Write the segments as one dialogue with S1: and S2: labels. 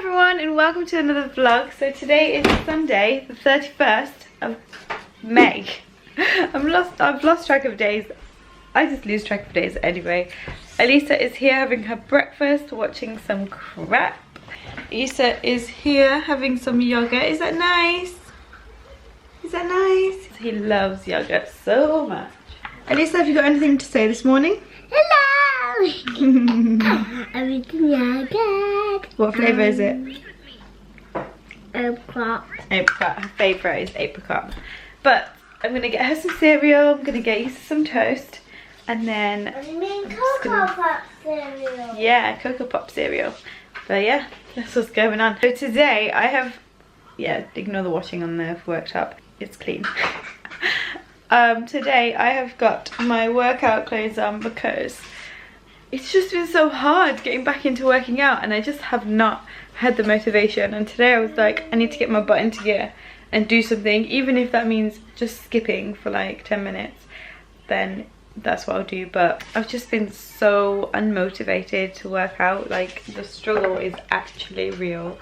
S1: everyone and welcome to another vlog. So today is Sunday, the 31st of May. I've lost track of days. I just lose track of days anyway. Elisa is here having her breakfast, watching some crap. Isa is here having some yogurt. Is that nice? Is that nice? He loves yogurt so much. Elisa, have you got anything to say this morning?
S2: Hello! I'm eating yogurt.
S1: What flavour is it?
S2: Apricot.
S1: Apricot. Her favourite is apricot. But I'm going to get her some cereal. I'm going to get Isa some toast. And then...
S2: What do you mean Cocoa Pop cereal?
S1: Yeah, Cocoa Pop cereal. But yeah, that's what's going on. So today I have... Yeah, ignore the washing on the worktop. It's clean. Today I have got my workout clothes on because it's just been so hard getting back into working out and I just have not had the motivation. And today I was like, I need to get my butt into gear and do something, even if that means just skipping for like 10 minutes, then that's what I'll do. But I've just been so unmotivated to work out. Like, the struggle is actually real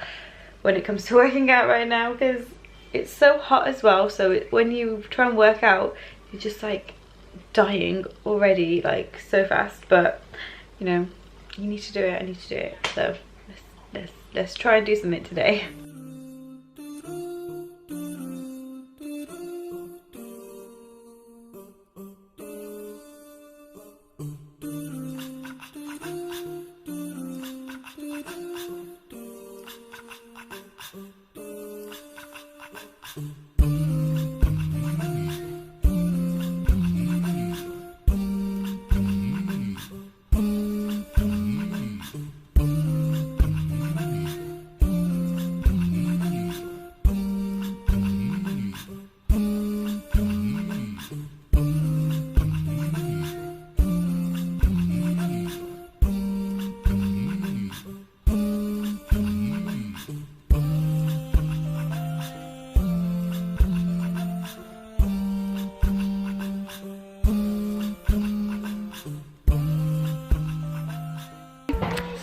S1: when it comes to working out right now because it's so hot as well. So when you try and work out, you're just like dying already, like so fast. But you know, you need to do it. I need to do it. So let's try and do something today.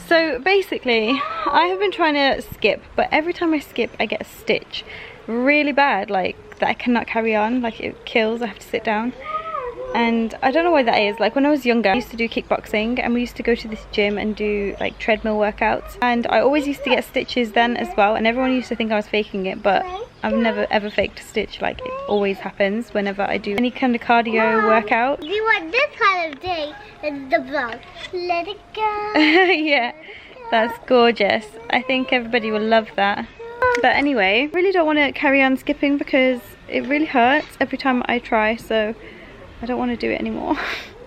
S1: So basically, I have been trying to skip, but every time I skip, I get a stitch. Really bad, like that I cannot carry on, like it kills, I have to sit down. And I don't know why that is. Like when I was younger, I used to do kickboxing and we used to go to this gym and do like treadmill workouts. And I always used to get stitches then as well. And everyone used to think I was faking it, but I've never ever faked a stitch. Like it always happens whenever I do any kind of cardio workout.
S2: You want this kind of day in the vlog. Let it go.
S1: Yeah, that's gorgeous. I think everybody will love that. But anyway, I really don't want to carry on skipping because it really hurts every time I try. So I don't want to do it anymore.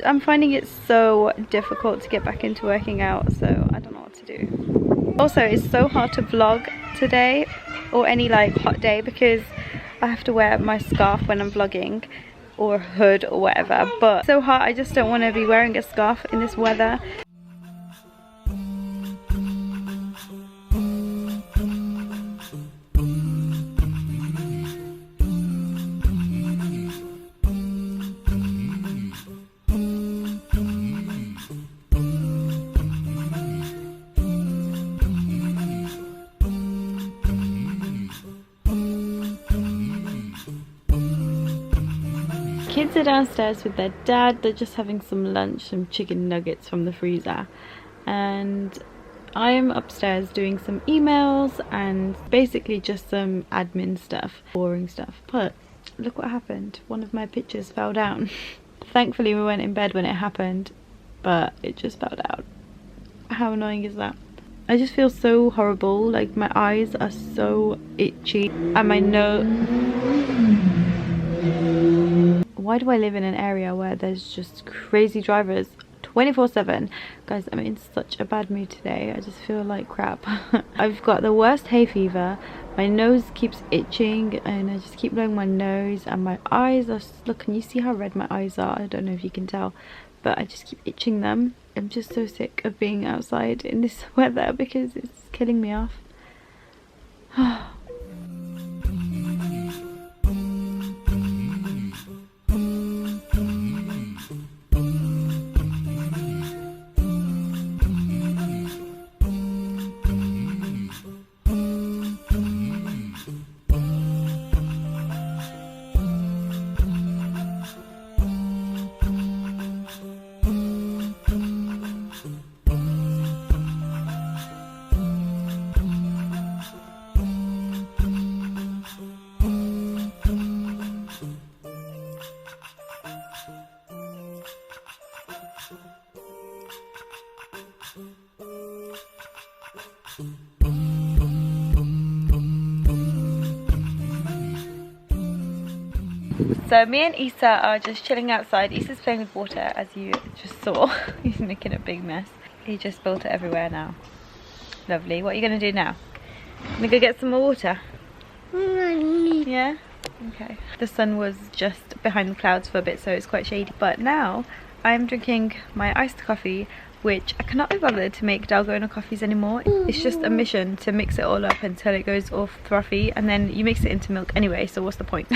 S1: I'm finding it so difficult to get back into working out, so I don't know what to do. Also, it's so hard to vlog today or any like hot day because I have to wear my scarf when I'm vlogging or hood or whatever. But it's so hot, I just don't want to be wearing a scarf in this weather. Kids are downstairs with their dad. They're just having some lunch, some chicken nuggets from the freezer, and I'm upstairs doing some emails and basically just some admin stuff, boring stuff. But look what happened, one of my pictures fell down. Thankfully we went in bed when it happened, but it just fell down. How annoying is that? I just feel so horrible, like my eyes are so itchy and my nose. Why do I live in an area where there's just crazy drivers 24/7? Guys, I'm in such a bad mood today. I just feel like crap. I've got the worst hay fever. My nose keeps itching and I just keep blowing my nose and my eyes are... Look, can you see how red my eyes are? I don't know if you can tell, but I just keep itching them. I'm just so sick of being outside in this weather because it's killing me off. So me and Issa are just chilling outside. Issa's playing with water, as you just saw. He's making a big mess. He just spilled it everywhere now. Lovely. What are you going to do now? Gonna go get some more water? Yeah? Okay. The sun was just behind the clouds for a bit, so it's quite shady. But now I'm drinking my iced coffee, which I cannot be bothered to make dalgona coffees anymore. It's just a mission to mix it all up until it goes all frothy, and then you mix it into milk anyway, so what's the point?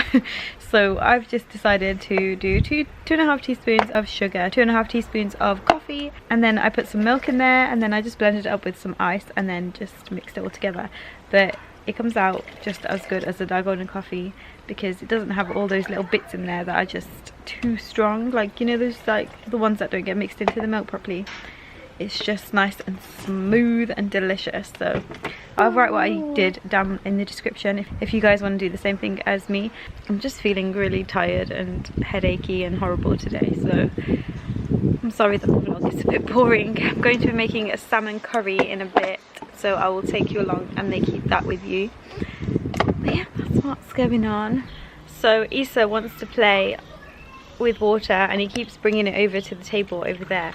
S1: So I've just decided to do two and a half teaspoons of sugar, 2.5 teaspoons of coffee, and then I put some milk in there, and then I just blended it up with some ice and then just mixed it all together. But it comes out just as good as the dalgona coffee because it doesn't have all those little bits in there that are just too strong, like, you know, those, like the ones that don't get mixed into the milk properly. It's just nice and smooth and delicious. So I'll write what I did down in the description if you guys want to do the same thing as me. I'm just feeling really tired and headachy and horrible today, so I'm sorry that the vlog is a bit boring. I'm going to be making a salmon curry in a bit, so I will take you along and keep that with you. But yeah, that's what's going on. So Issa wants to play with water and he keeps bringing it over to the table over there.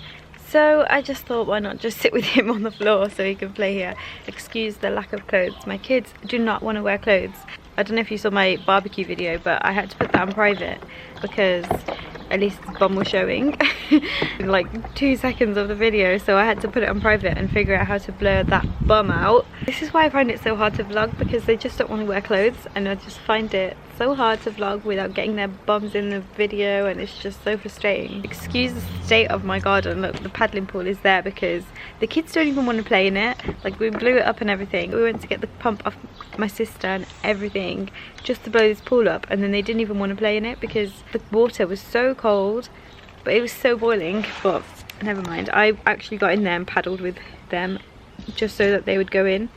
S1: So I just thought, why not just sit with him on the floor so he can play here. Excuse the lack of clothes. My kids do not want to wear clothes. I don't know if you saw my barbecue video, but I had to put that on private because at least his bum was showing in like 2 seconds of the video, so I had to put it on private and figure out how to blur that bum out. This is why I find it so hard to vlog, because they just don't want to wear clothes, and I just find it so hard to vlog without getting their bums in the video, and it's just so frustrating. Excuse the state of my garden. Look, the paddling pool is there because the kids don't even want to play in it. Like, we blew it up and everything. We went to get the pump off my sister and everything just to blow this pool up, and then they didn't even want to play in it because the water was so cold, but it was so boiling. But never mind, I actually got in there and paddled with them just so that they would go in,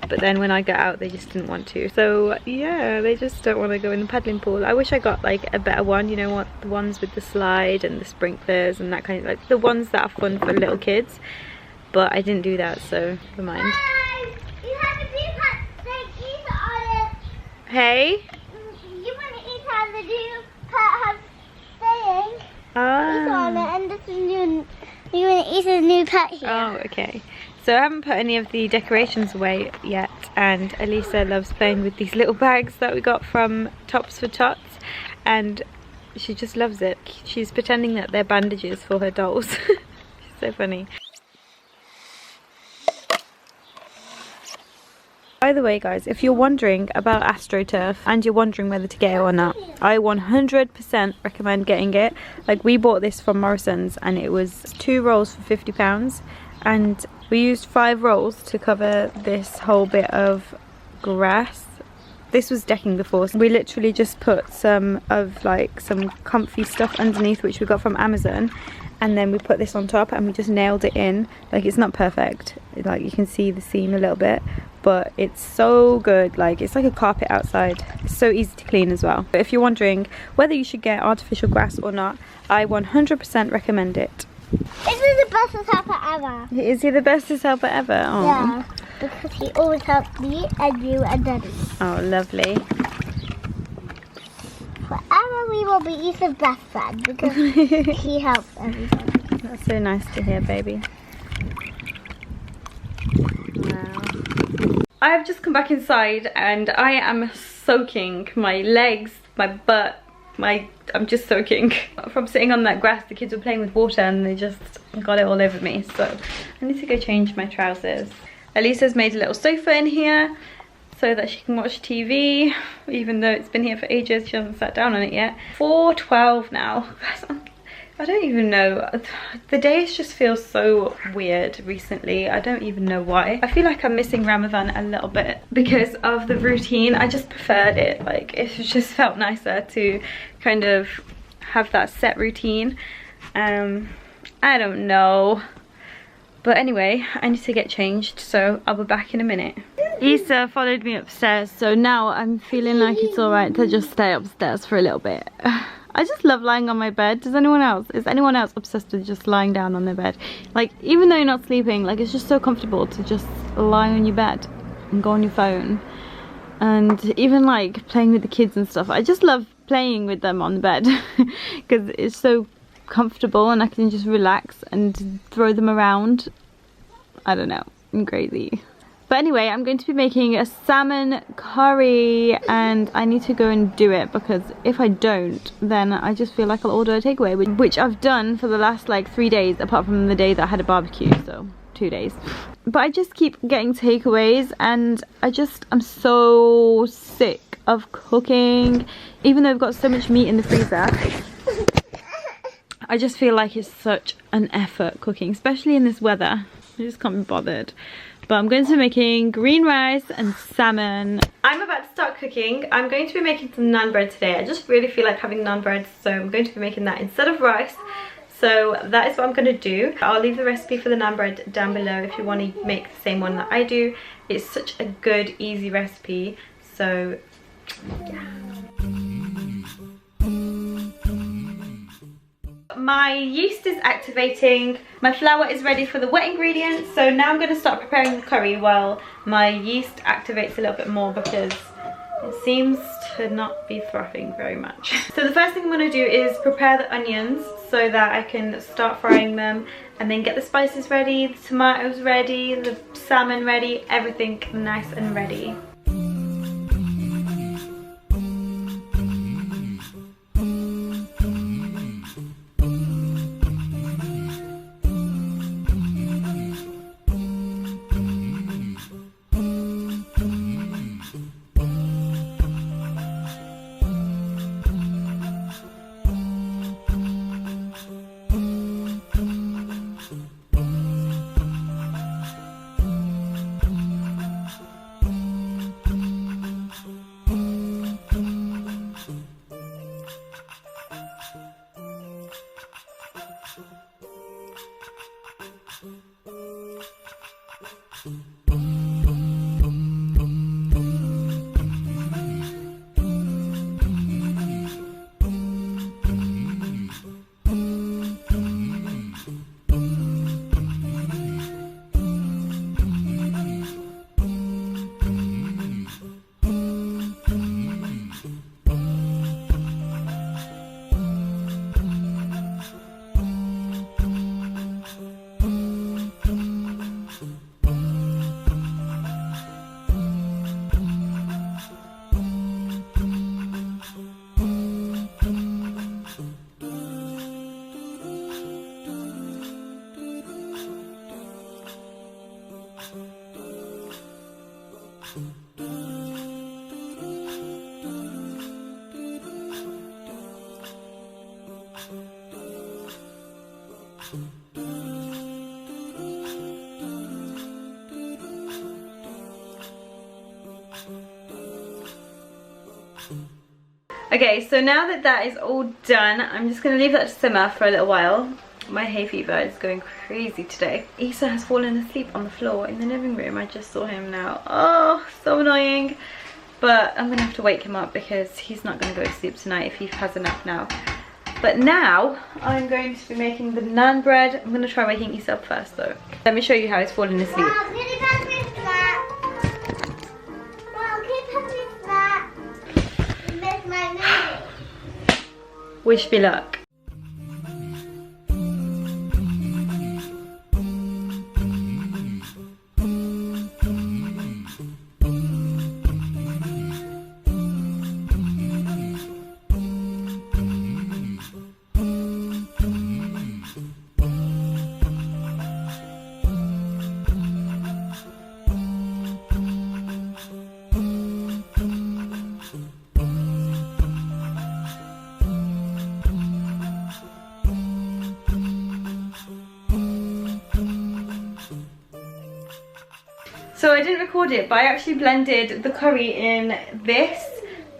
S1: but then when I got out they just didn't want to. So yeah, they just don't want to go in the paddling pool. I wish I got like a better one, you know what, the ones with the slide and the sprinklers and that kind of, like the ones that are fun for little kids, but I didn't do that, so never mind. Hey?
S2: You want to eat how the new pet has staying. On it, and this is new. You want to eat a new pet here.
S1: Oh, okay. So I haven't put any of the decorations away yet, and Elisa loves playing with these little bags that we got from Tops for Tots, and she just loves it. She's pretending that they're bandages for her dolls. So funny. By the way guys, if you're wondering about AstroTurf and you're wondering whether to get it or not, I 100% recommend getting it. Like, we bought this from Morrison's and it was 2 rolls for £50, and we used 5 rolls to cover this whole bit of grass. This was decking before, so we literally just put some of like some comfy stuff underneath, which we got from Amazon, and then we put this on top and we just nailed it in. Like, it's not perfect, like you can see the seam a little bit, but it's so good. Like, it's like a carpet outside. It's so easy to clean as well. But if you're wondering whether you should get artificial grass or not, I 100% recommend it.
S2: This is the bestest helper ever.
S1: Is he the bestest helper ever? Aww.
S2: Yeah, because he always helps me and you and Daddy.
S1: Oh, lovely.
S2: Forever we will be Ethan's best friend because he helps everybody.
S1: That's so nice to hear, baby. Wow. I have just come back inside and I am soaking. My legs, my butt, I'm just soaking. From sitting on that grass, the kids were playing with water and they just got it all over me. So I need to go change my trousers. Elisa's made a little sofa in here so that she can watch TV, even though it's been here for ages. She hasn't sat down on it yet. 4:12 now. I don't even know. The days just feel so weird recently. I don't even know why. I feel like I'm missing Ramadan a little bit because of the routine. I just preferred it. Like, it just felt nicer to kind of have that set routine. I don't know. But anyway, I need to get changed, so I'll be back in a minute. Issa followed me upstairs, so now I'm feeling like it's alright to just stay upstairs for a little bit. I just love lying on my bed. Is anyone else obsessed with just lying down on their bed? Like, even though you're not sleeping, like, it's just so comfortable to just lie on your bed and go on your phone. And even like playing with the kids and stuff. I just love playing with them on the bed because it's so comfortable and I can just relax and throw them around. I don't know, I'm crazy. But anyway, I'm going to be making a salmon curry and I need to go and do it because if I don't, then I just feel like I'll order a takeaway, which I've done for the last like 3 days, apart from the day that I had a barbecue, so 2 days. But I just keep getting takeaways and I'm so sick of cooking. Even though I've got so much meat in the freezer, I just feel like it's such an effort cooking, especially in this weather. I just can't be bothered. But I'm going to be making green rice and salmon. I'm about to start cooking. I'm going to be making some naan bread today. I just really feel like having naan bread, so I'm going to be making that instead of rice. So that is what I'm going to do. I'll leave the recipe for the naan bread down below if you want to make the same one that I do. It's such a good, easy recipe. So, yeah. My yeast is activating, my flour is ready for the wet ingredients, so now I'm going to start preparing the curry while my yeast activates a little bit more because it seems to not be frothing very much. So the first thing I'm going to do is prepare the onions so that I can start frying them and then get the spices ready, the tomatoes ready, the salmon ready, everything nice and ready. Okay, so now that that is all done, I'm just going to leave that to simmer for a little while. My hay fever is going crazy today. Isa has fallen asleep on the floor in the living room. I just saw him now. Oh, so annoying. But I'm going to have to wake him up because he's not going to go to sleep tonight if he has a nap now. But now I'm going to be making the naan bread. I'm going to try waking Isa up first though. Let me show you how he's falling asleep. Wish me luck. So I didn't record it, but I actually blended the curry in this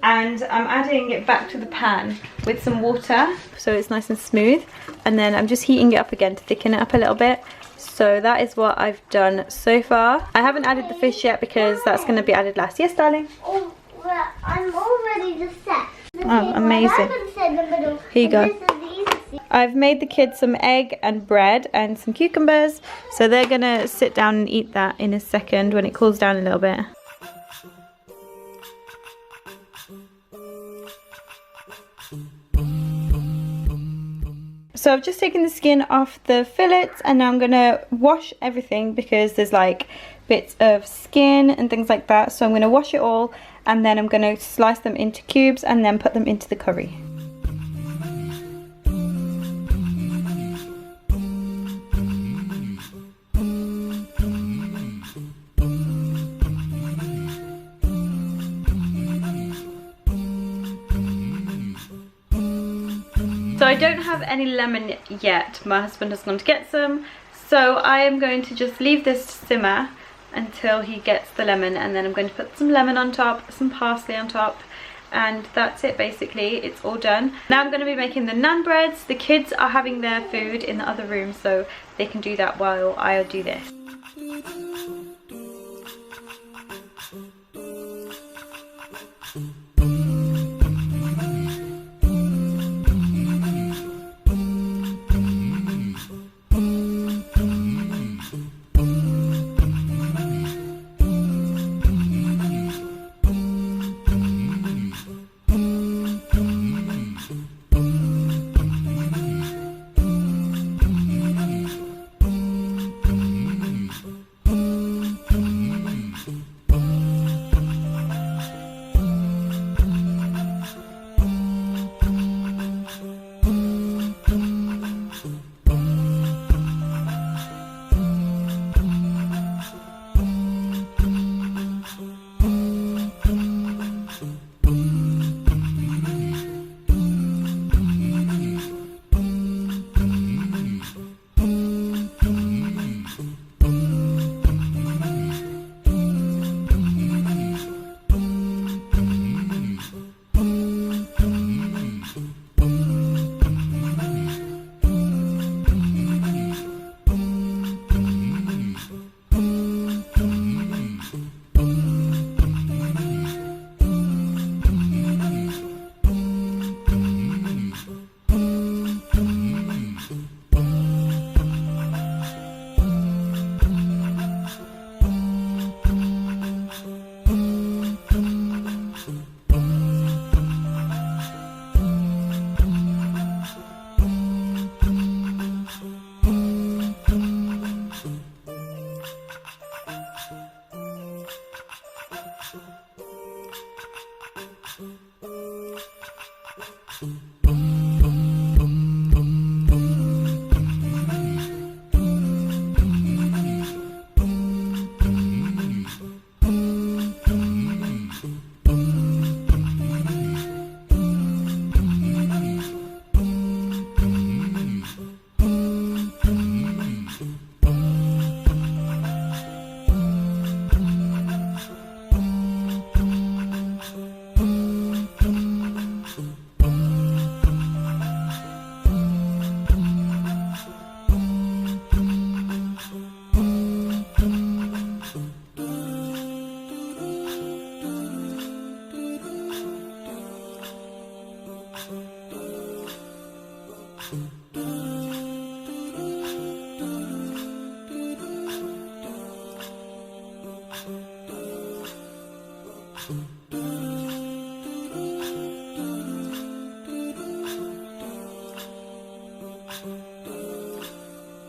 S1: and I'm adding it back to the pan with some water so it's nice and smooth, and then I'm just heating it up again to thicken it up a little bit. So that is what I've done so far. I haven't added the fish yet because that's going to be added last. Yes, darling?
S2: Oh, well, I'm all ready to set.
S1: Oh, amazing. Here you go. I've made the kids some egg and bread and some cucumbers, so they're gonna sit down and eat that in a second when it cools down a little bit. So I've just taken the skin off the fillets and now I'm gonna wash everything because there's like bits of skin and things like that. So I'm gonna wash it all and then I'm gonna slice them into cubes and then put them into the curry. So I don't have any lemon yet. My husband has gone to get some. So I am going to just leave this to simmer until he gets the lemon, and then I'm going to put some lemon on top, some parsley on top, and that's it basically. It's all done. Now I'm going to be making the naan breads. The kids are having their food in the other room, so they can do that while I do this.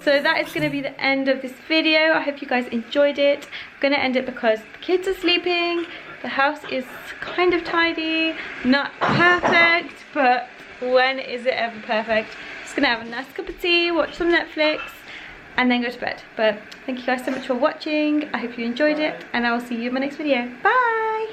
S1: So that is going to be the end of this video. I hope you guys enjoyed it. I'm going to end it because the kids are sleeping. The house is kind of tidy. Not perfect, but when is it ever perfect? Just going to have a nice cup of tea, watch some Netflix, and then go to bed. But thank you guys so much for watching. I hope you enjoyed it, and I will see you in my next video. Bye!